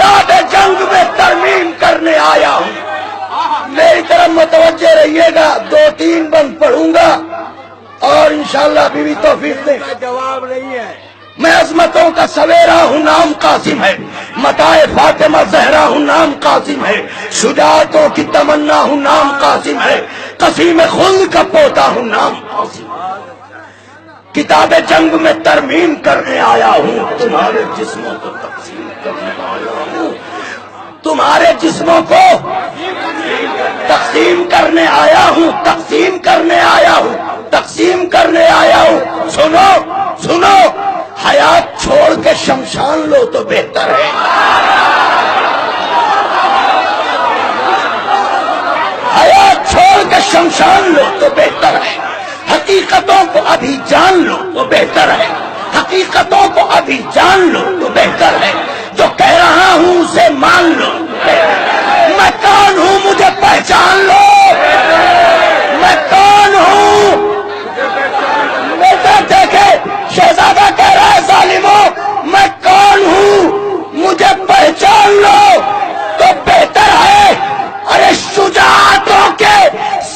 کتاب جنگ میں ترمیم کرنے آیا ہوں. میری طرف متوجہ رہیے گا. 2-3 بند پڑھوں گا اور انشاءاللہ بیوی توفیق دے. جواب نہیں ہے. میں عظمتوں کا سویرا ہوں نام قاسم ہے. متاع فاطمہ زہرا ہوں نام قاسم ہے. شجاعتوں کی تمنا ہوں نام قاسم ہے. قسیم خلد کا پوتا ہوں نام قاسم ہے. کتاب جنگ میں ترمیم کرنے آیا ہوں. تمہارے جسموں کو تقسیم کرنے آیا ہوں. تمہارے جسموں کو تقسیم کرنے آیا ہوں. تقسیم کرنے آیا ہوں. تقسیم کرنے آیا ہوں. سنو سنو. حیات چھوڑ کے شمشان لو تو بہتر ہے. حیات چھوڑ کے شمشان لو تو بہتر ہے. حقیقتوں کو ابھی جان لو تو بہتر ہے. حقیقتوں کو ابھی جان لو تو بہتر ہے. جو کہہ رہا ہوں اسے مان لو. میں کون ہوں مجھے پہچان لو. میں کون ہوں. بیٹا دیکھے شہزادہ کہہ رہا ہے ظالموں میں کون ہوں مجھے پہچان لو تو بہتر ہے. ارے شجاعتوں کے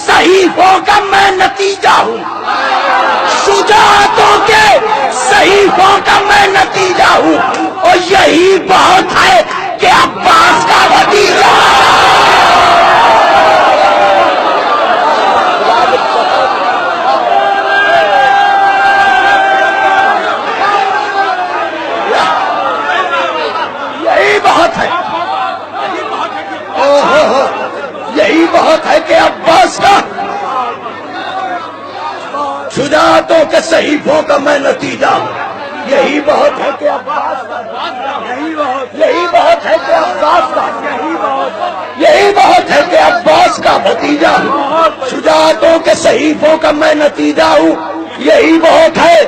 صحیفوں کا میں نتیجہ ہوں. شجاعتوں کے صحیفوں کا میں نتیجہ ہوں. اور یہی بہت ہے کہ عباس کا بھتیجا. یہی بہت ہے. یہی بہت ہے کہ عباس کا شجاعتوں کے صحیفوں کا میں نتیجہ ہوں. یہی بہت ہے کہ عباس کا. یہی بہت ہے کہ عباس کا. یہی بہت ہے کہ عباس کا بھتیجا ہوں. شجاعتوں کے صحیفوں کا میں نتیجہ ہوں. یہی بہت ہے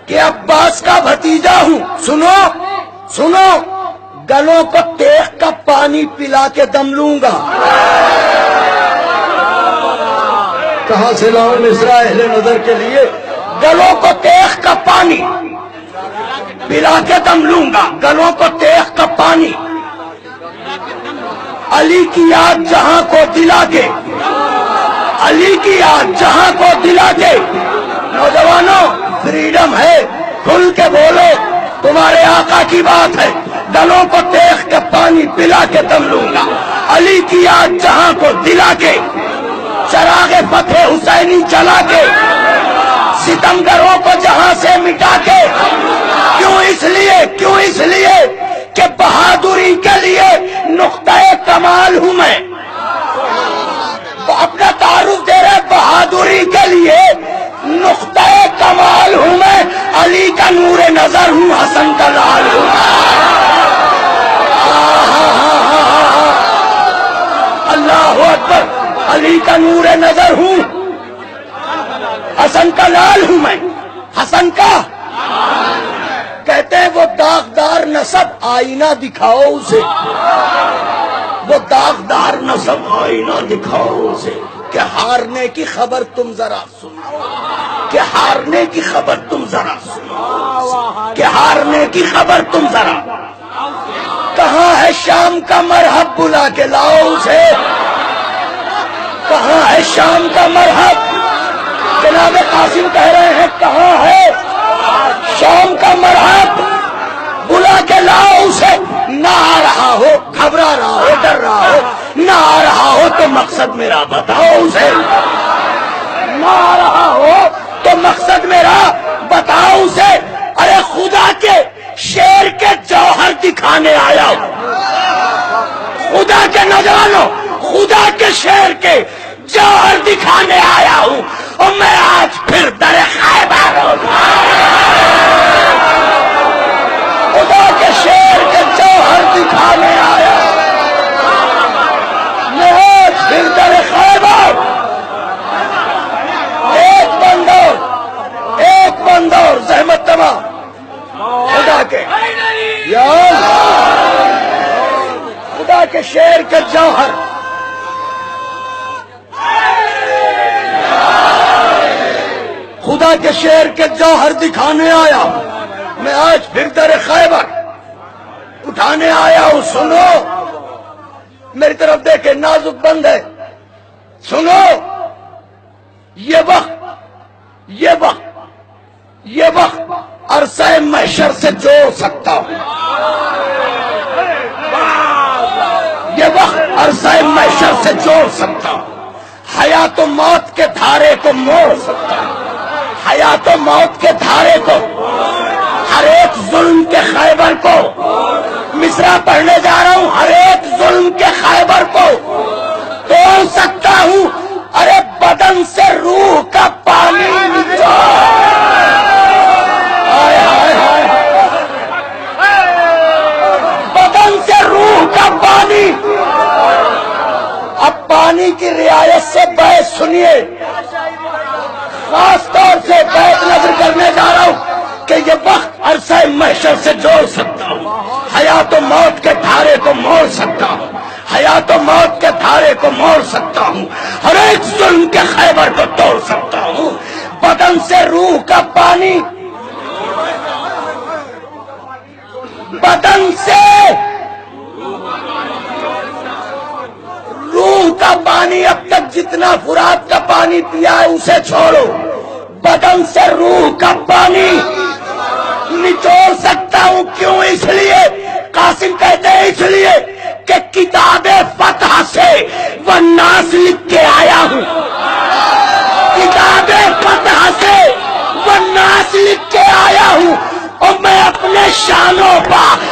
کہ عباس کا بھتیجا ہوں. سنو سنو. گلوں کو تیغ کا پانی پلا کے دم لوں گا. کہاں سے لاؤں مصرع اہل نظر کے لیے. گلوں کو تیغ کا پانی پلا کے دم لوں گا. گلوں کو تیغ کا پانی. علی کی یاد جہاں کو دلا کے. علی کی یاد جہاں کو دلا کے. نوجوانوں فریڈم ہے. کھل کے بولو. تمہارے آقا کی بات ہے. گلوں کو تیغ کا پانی پلا کے دم لوں گا. علی کی یاد جہاں کو دلا کے. چراغ فتح حسینی جلا کے. ستمگروں کو جہاں سے مٹا کے. کیوں اس لیے کہ بہادری کے لیے نقطۂ کمال ہوں میں. اپنا تعارف دے رہے. بہادری کے لیے نقطۂ کمال ہوں میں. علی کا نور نظر ہوں. حسن کا لال ہوں. اللہ اکبر. علی کا نور نظر ہوں. حسن کا لال ہوں میں. حسن کا کہتے ہیں وہ داغدار نسب آئینہ دکھاؤ اسے. وہ داغدار نسب آئینہ دکھاؤ اسے. کہ ہارنے کی خبر تم ذرا سنو. کہ ہارنے کی خبر تم ذرا سنو. کہ ہارنے کی خبر تم ذرا. کہاں ہے شام کا مرحب بلا کے لاؤ اسے. کہاں ہے شام کا مرحب. جناب قاسم کہہ رہے ہیں کہاں ہے شام کا مرحب. بلا کے لاؤ اسے. نہ آ رہا ہو گھبرا رہا ہو ڈر رہا ہو. نہ آ رہا ہو تو مقصد میرا بتاؤ اسے. نہ آ رہا ہو تو مقصد میرا بتاؤ اسے. ارے خدا کے شیر کے جوہر دکھانے آیا ہوں. خدا کے نوجوانوں خدا کے شیر کے جوہر دکھانے آیا ہوں. اور میں آج پھر در خیبر ہوں. خدا کے شیر کے جوہر دکھانے آیا ہوں. میں آج پھر در خیبر. ایک بندور زحمت تمام خدا کے. یا خدا کے شیر کے جوہر. خدا کے شیر کے جوہر دکھانے آیا. میں آج پھر در خیبر اٹھانے آیا ہوں. سنو میری طرف دیکھے، نازک بند ہے. سنو، یہ وقت عرصہ محشر سے جوڑ سکتا ہوں. یہ وقت عرصہ محشر سے جوڑ سکتا ہوں. حیات و موت کے دھارے کو موڑ سکتا ہوں. حیات و موت کے دھارے کو، ہر ایک ظلم کے خیبر کو، مصرع پڑھنے جا رہا ہوں، ہر ایک ظلم کے خیبر کو توڑ سکتا ہوں. ارے بدن سے روح کا پانی نچوڑ. بدن سے روح کا پانی. اب پانی کی رعایت سے بحث سنیے. خاص طور سے بیت نظر کرنے جا رہا ہوں کہ یہ وقت عرصہ محشر سے جوڑ سکتا ہوں. حیات و موت کے دھارے کو موڑ سکتا ہوں. حیات و موت کے دھارے کو موڑ سکتا ہوں. ہر ایک ظلم کے خیبر کو توڑ سکتا ہوں. بدن سے روح کا پانی، بدن سے روح کا پانی. اب تک جتنا فرات کا پانی پیا ہے اسے چھوڑو. بدن سے روح کا پانی نچوڑ سکتا ہوں. کیوں؟ اس لیے قاسم کہتے ہیں اس لیے کہ کتاب فتح سے وہ ناس لکھ کے آیا ہوں. کتاب فتح سے وہ ناس لکھ کے آیا ہوں. اور میں اپنے شانوں پر